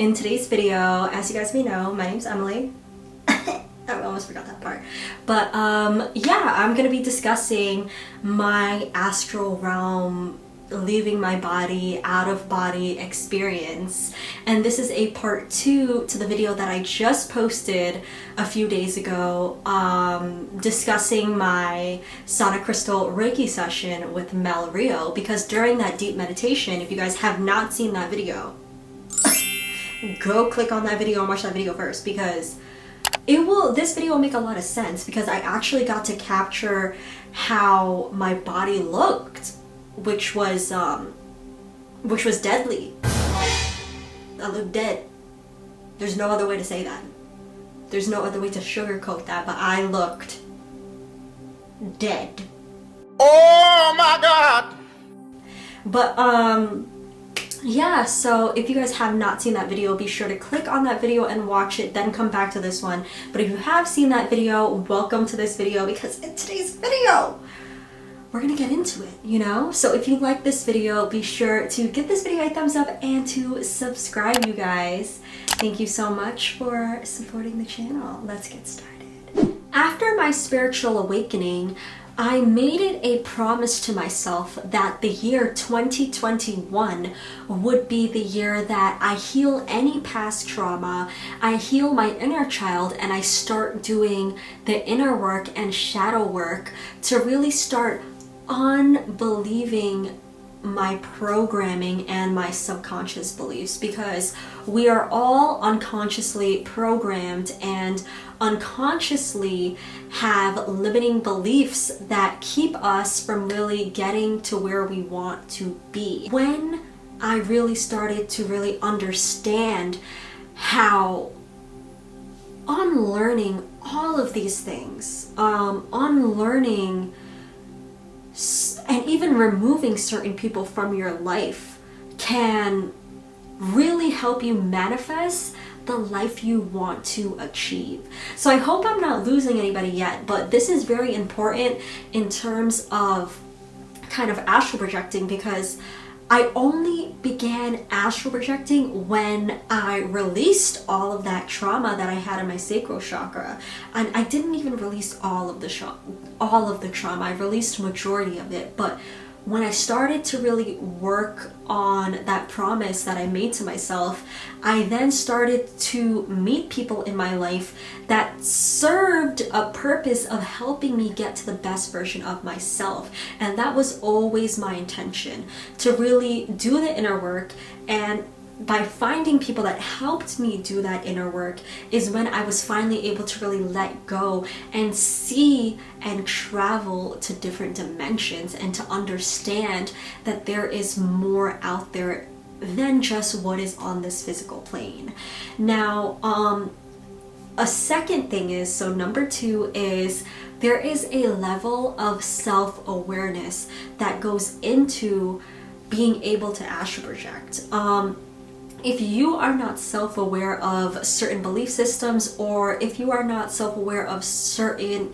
In today's video, as you guys may know, my name's Emily. I almost forgot that part. But yeah, I'm gonna be discussing my astral realm, leaving my body, out of body experience. And this is a part 2 to the video that I just posted a few days ago, discussing my sonic crystal Reiki session with Mel Rio. Because during that deep meditation, if you guys have not seen that video, go click on that video and watch that video first, because this video will make a lot of sense, because I actually got to capture how my body looked, which was deadly. I looked dead. There's no other way to say that. There's no other way to sugarcoat that, but I looked dead. Oh my God! But yeah, so if you guys have not seen that video, be sure to click on that video and watch it, then come back to this one. But if you have seen that video, welcome to this video, because in today's video, we're gonna get into it, you know? So if you like this video, be sure to give this video a thumbs up and to subscribe, you guys. Thank you so much for supporting the channel. Let's get started. After my spiritual awakening, I made it a promise to myself that the year 2021 would be the year that I heal any past trauma, I heal my inner child, and I start doing the inner work and shadow work to really start unbelieving my programming and my subconscious beliefs, because we are all unconsciously programmed and unconsciously have limiting beliefs that keep us from really getting to where we want to be. When I really started to really understand how unlearning all of these things, unlearning and even removing certain people from your life can really help you manifest the life you want to achieve. So I hope I'm not losing anybody yet, but this is very important in terms of kind of astral projecting, because I only began astral projecting when I released all of that trauma that I had in my sacral chakra. And I didn't even release all of the trauma. I released majority of it, but when I started to really work on that promise that I made to myself, I then started to meet people in my life that served a purpose of helping me get to the best version of myself. And that was always my intention, to really do the inner work. And by finding people that helped me do that inner work is when I was finally able to really let go and see and travel to different dimensions, and to understand that there is more out there than just what is on this physical plane. Now, a second thing is, so number 2 is, there is a level of self-awareness that goes into being able to astral project. If you are not self-aware of certain belief systems, or if you are not self-aware of certain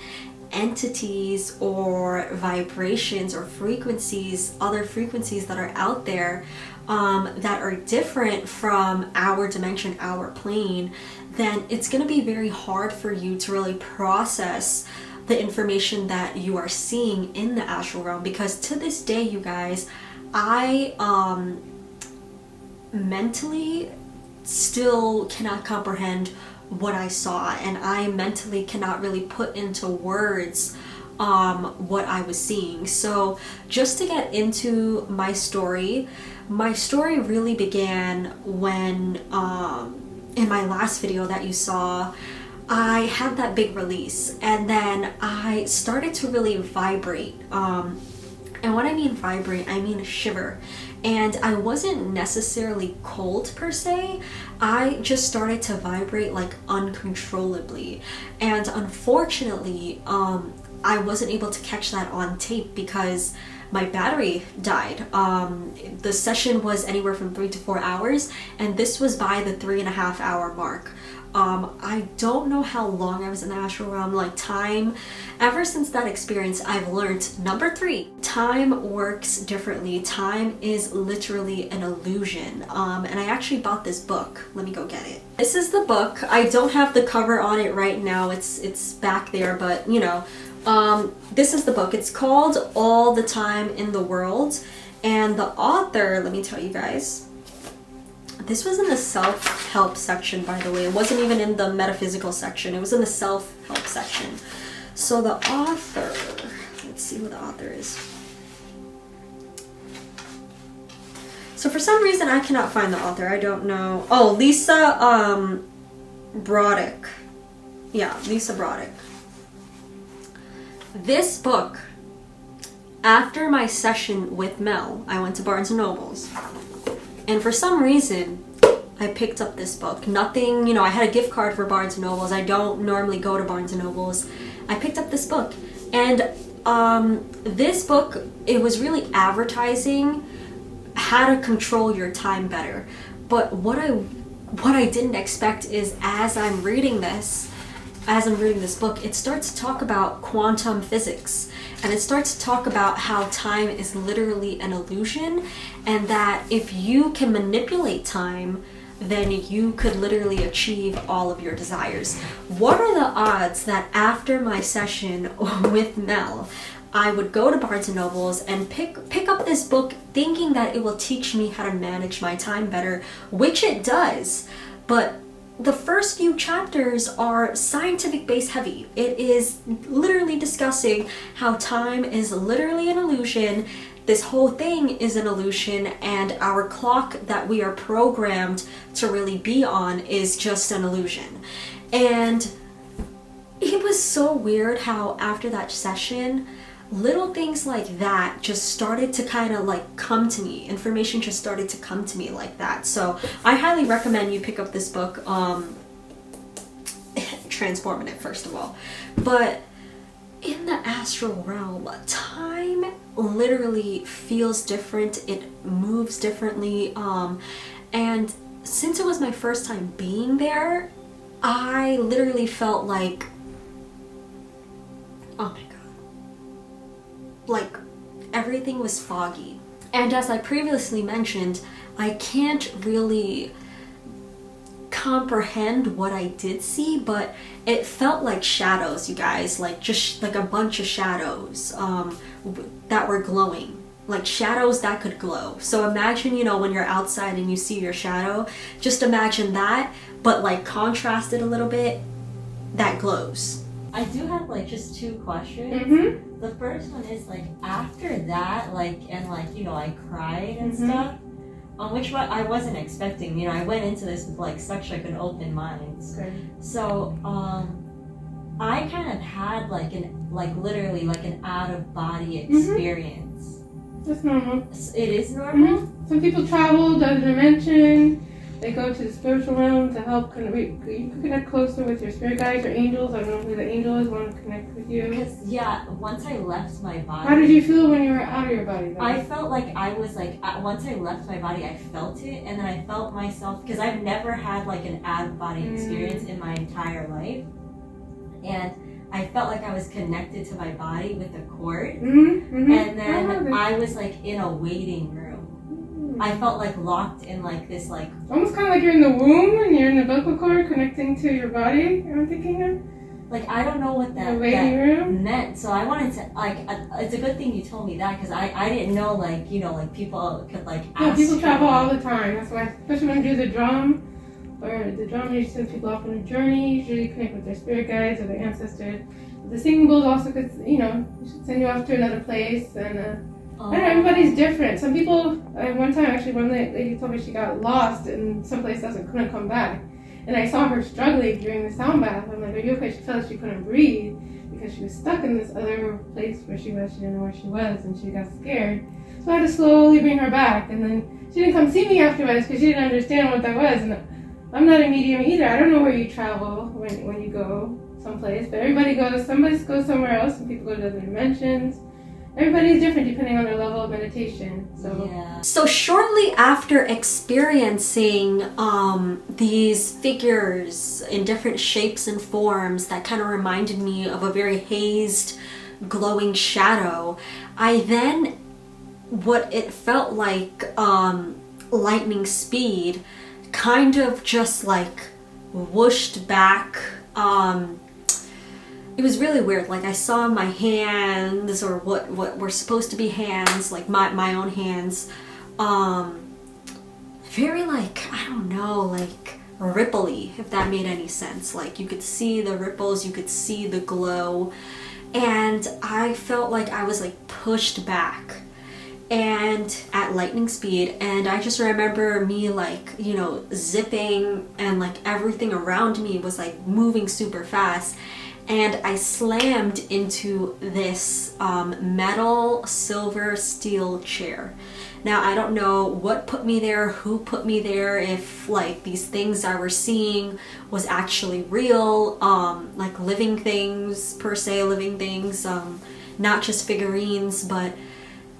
entities or vibrations or frequencies, other frequencies that are out there that are different from our dimension, our plane, then it's going to be very hard for you to really process the information that you are seeing in the astral realm. Because to this day, you guys, I mentally still cannot comprehend what I saw, and I mentally cannot really put into words what I was seeing. So just to get into my story really began when in my last video that you saw, I had that big release, and then I started to really vibrate. And when I mean vibrate, I mean shiver. And I wasn't necessarily cold per se, I just started to vibrate like uncontrollably. And unfortunately, I wasn't able to catch that on tape because my battery died. The session was anywhere from 3 to 4 hours, and this was by the 3.5 hour mark. I don't know how long I was in the astral realm, like time. Ever since that experience, I've learned, number 3, time works differently. Time is literally an illusion. And I actually bought this book. Let me go get it. This is the book. I don't have the cover on it right now. It's back there, but you know, this is the book. It's called All the Time in the World. And the author, let me tell you guys, this was in the self-help section, by the way. It wasn't even in the metaphysical section. It was in the self-help section. So the author, let's see who the author is. So for some reason, I cannot find the author. I don't know. Oh, Lisa Broddick. Yeah, Lisa Broddick. This book, after my session with Mel, I went to Barnes & Noble's. And for some reason, I picked up this book. Nothing, you know, I had a gift card for Barnes & Noble's. I don't normally go to Barnes & Noble's. I picked up this book. And this book, it was really advertising how to control your time better. But what I didn't expect is as I'm reading this book, it starts to talk about quantum physics. And it starts to talk about how time is literally an illusion, and that if you can manipulate time, then you could literally achieve all of your desires. What are the odds that after my session with Mel, I would go to Barnes & Noble's and pick up this book thinking that it will teach me how to manage my time better, which it does, but the first few chapters are scientific base heavy. It is literally discussing how time is literally an illusion. This whole thing is an illusion, and our clock that we are programmed to really be on is just an illusion. And it was so weird how after that session, little things like that just started to kind of like come to me. Information just started to come to me like that. So I highly recommend you pick up this book, Transformative, first of all. But in the astral realm, time literally feels different. It moves differently. And since it was my first time being there, I literally felt like, oh my God. Like everything was foggy. And as I previously mentioned, I can't really comprehend what I did see, but it felt like shadows, you guys, like just like a bunch of shadows that were glowing, like shadows that could glow. So imagine, you know, when you're outside and you see your shadow, just imagine that, but like contrasted a little bit, that glows. I do have like just 2 questions. Mm-hmm. The first one is like after that, like, and like, you know, I cried and stuff, which I wasn't expecting. You know, I went into this with like such like an open mind. Okay. So I kind of had like literally like an out of body experience. That's normal. It is normal. Some people travel to other dimension. They go to the spiritual realm to help you can connect closer with your spirit guides or angels. I don't know who the angel is, want to connect with you. Because, yeah, once I left my body... How did you feel when you were out of your body, though? I felt like I was like, once I left my body, I felt it, and then I felt myself, because I've never had like an out-of-body experience in my entire life. And I felt like I was connected to my body with a cord. And then I was like in a waiting room. I felt like locked in like this like... Almost kind of like you're in the womb and you're in the umbilical cord connecting to your body, I'm thinking of? Like, I don't know what that meant. So I wanted to, like, it's a good thing you told me that, because I didn't know, like, you know, like people could like astral. Yeah, people travel all the time. That's why, especially when you do the drum, or the drum usually sends people off on a journey, usually connect with their spirit guides or their ancestors. The singing bowls also could, you know, send you off to another place, and I don't know, everybody's different. Some people, one time actually, one lady told me she got lost in someplace else and couldn't come back. And I saw her struggling during the sound bath. I'm like, are you okay? She felt like she couldn't breathe because she was stuck in this other place where she was. She didn't know where she was, and she got scared. So I had to slowly bring her back. And then she didn't come see me afterwards because she didn't understand what that was. And I'm not a medium either. I don't know where you travel when you go someplace. But everybody goes, somebody goes somewhere else, and people go to other dimensions. everybody's different depending on their level of meditation. So yeah. So shortly after experiencing these figures in different shapes and forms that kind of reminded me of a very hazed, glowing shadow, I then, what it felt like lightning speed, kind of just like whooshed back. It was really weird. Like I saw my hands, or what were supposed to be hands, like my own hands, very like, I don't know, like ripply, if that made any sense. Like you could see the ripples, you could see the glow, and I felt like I was like pushed back and at lightning speed. And I just remember me like, you know, zipping, and like everything around me was like moving super fast. And I slammed into this metal silver steel chair. Now I don't know what put me there, who put me there, if like these things I were seeing was actually real, like living things per se, living things, not just figurines. But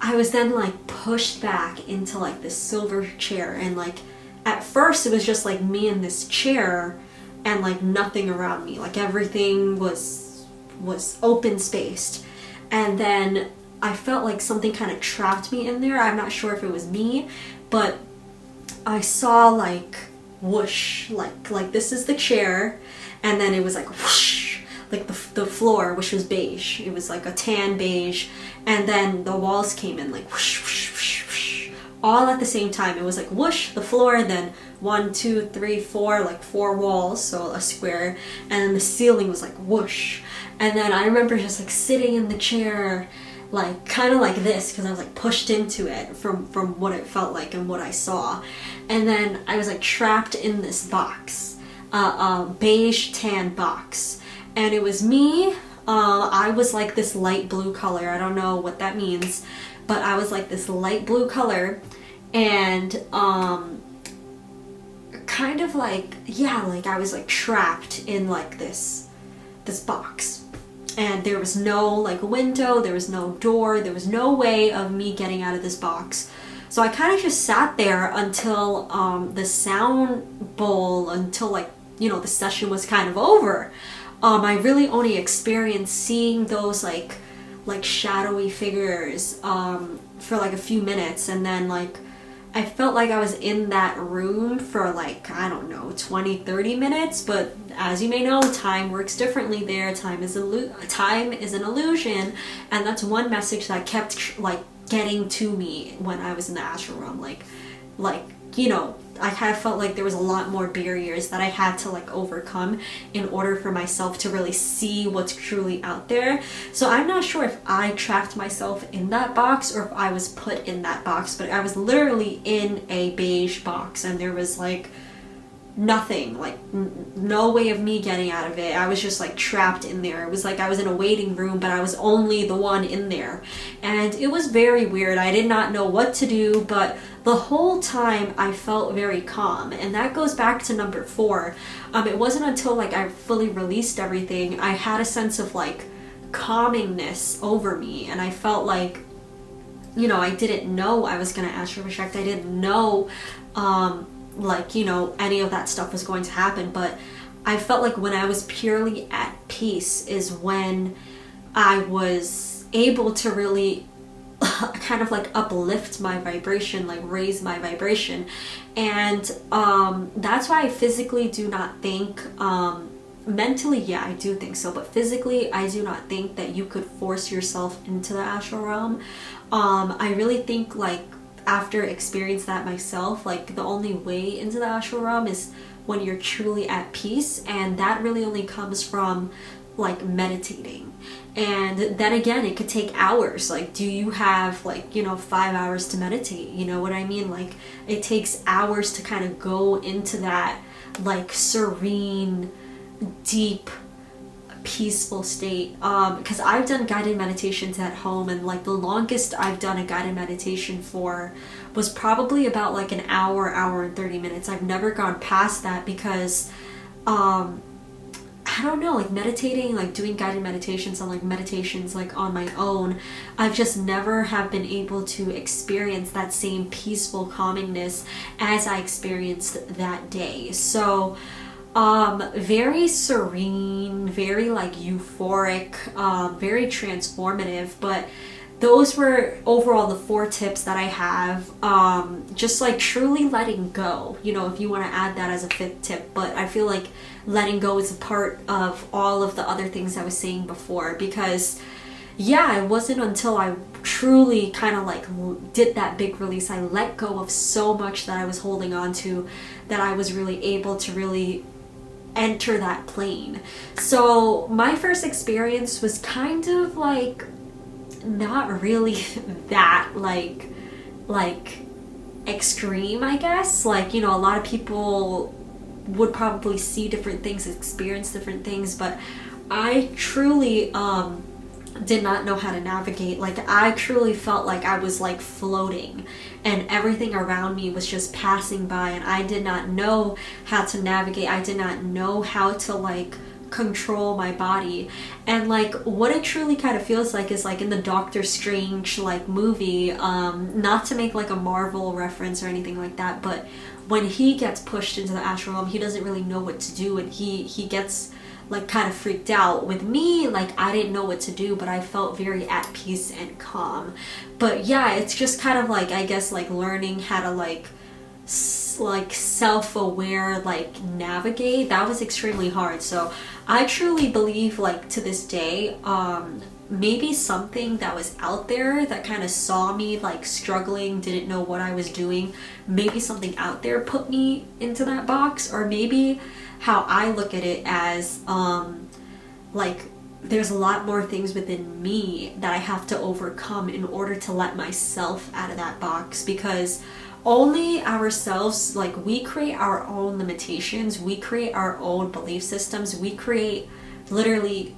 I was then like pushed back into like this silver chair, and like at first it was just like me in this chair and like nothing around me, like everything was open spaced. And then I felt like something kind of trapped me in there. I'm not sure if it was me, but I saw like whoosh, like this is the chair, and then it was like whoosh, like the floor, which was beige, it was like a tan beige, and then the walls came in like whoosh, whoosh, whoosh, whoosh, all at the same time. It was like whoosh, the floor, then 1, 2, 3, 4, like 4 walls, so a square, and then the ceiling was like whoosh. And then I remember just like sitting in the chair, like kind of like this, because I was like pushed into it from what it felt like and what I saw. And then I was like trapped in this box, a beige tan box, and it was me. I was like this light blue color, I don't know what that means, but I was like this light blue color, and kind of like, yeah, like I was like trapped in like this box, and there was no like window, there was no door, there was no way of me getting out of this box. So I kind of just sat there until the sound bowl, until like, you know, the session was kind of over. I really only experienced seeing those like shadowy figures for like a few minutes, and then like I felt like I was in that room for like, I don't know, 20-30 minutes. But as you may know, time works differently there. Time is an illusion, and that's one message that kept like getting to me when I was in the astral realm. Like you know, I kind of felt like there was a lot more barriers that I had to like overcome in order for myself to really see what's truly out there. So I'm not sure if I trapped myself in that box or if I was put in that box, but I was literally in a beige box, and there was like nothing, like no way of me getting out of it. I was just like trapped in there. It was like I was in a waiting room, but I was only the one in there, and it was very weird. I did not know what to do, but the whole time I felt very calm. And that goes back to number 4. It wasn't until like I fully released everything, I had a sense of like calmingness over me, and I felt like, you know, I didn't know I was gonna astral project. I didn't know like, you know, any of that stuff was going to happen, but I felt like when I was purely at peace is when I was able to really kind of like uplift my vibration, like raise my vibration. And that's why I physically do not think, mentally, yeah, I do think so, but physically I do not think that you could force yourself into the astral realm. I really think like after experiencing that myself, like the only way into the astral realm is when you're truly at peace, and that really only comes from like meditating. And then again, it could take hours. Like, do you have like, you know, 5 hours to meditate? You know what I mean? Like, it takes hours to kind of go into that like serene, deep, peaceful state. Because I've done guided meditations at home, and like the longest I've done a guided meditation for was probably about like an hour and 30 minutes. I've never gone past that because I don't know, like meditating, like doing guided meditations and like meditations like on my own, I've just never have been able to experience that same peaceful calmingness as I experienced that day. So very serene, very like euphoric, very transformative. But those were overall the 4 tips that I have. Just like truly letting go, you know, if you want to add that as a 5th tip. But I feel like letting go is a part of all of the other things I was saying before, because yeah, it wasn't until I truly kind of like did that big release, I let go of so much that I was holding on to, that I was really able to really enter that plane. So my first experience was kind of like not really that like extreme, I guess. Like, you know, a lot of people would probably see different things, experience different things, but I truly did not know how to navigate. Like, I truly felt like I was like floating and everything around me was just passing by, and I did not know how to navigate. I did not know how to like control my body. And like what it truly kind of feels like is like in the Doctor Strange like movie, not to make like a Marvel reference or anything like that, but when he gets pushed into the astral realm, he doesn't really know what to do, and he gets like kind of freaked out. With me, like I didn't know what to do, but I felt very at peace and calm. But yeah, it's just kind of like, I guess, like learning how to like self-aware like navigate. That was extremely hard. So I truly believe, like to this day, maybe something that was out there that kind of saw me like struggling, didn't know what I was doing, maybe something out there put me into that box. Or maybe how I look at it as like there's a lot more things within me that I have to overcome in order to let myself out of that box, because only ourselves, like we create our own limitations, we create our own belief systems, we create literally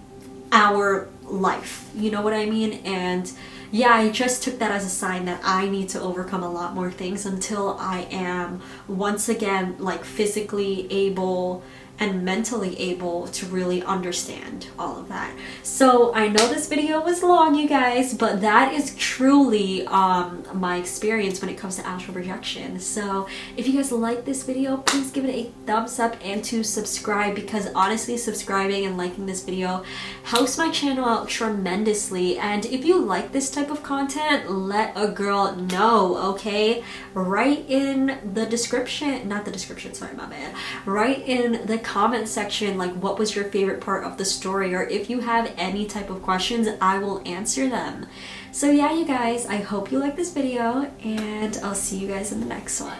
our life, you know what I mean? And yeah, I just took that as a sign that I need to overcome a lot more things until I am once again like physically able and mentally able to really understand all of that. So I know this video was long, you guys, but that is truly my experience when it comes to astral projection. So if you guys like this video, please give it a thumbs up and to subscribe, because honestly, subscribing and liking this video helps my channel out tremendously. And if you like this type of content, let a girl know, okay? Right in the description, not the description, sorry, my bad, right in the comment section, like what was your favorite part of the story, or if you have any type of questions, I will answer them. So yeah, you guys, I hope you like this video, and I'll see you guys in the next one.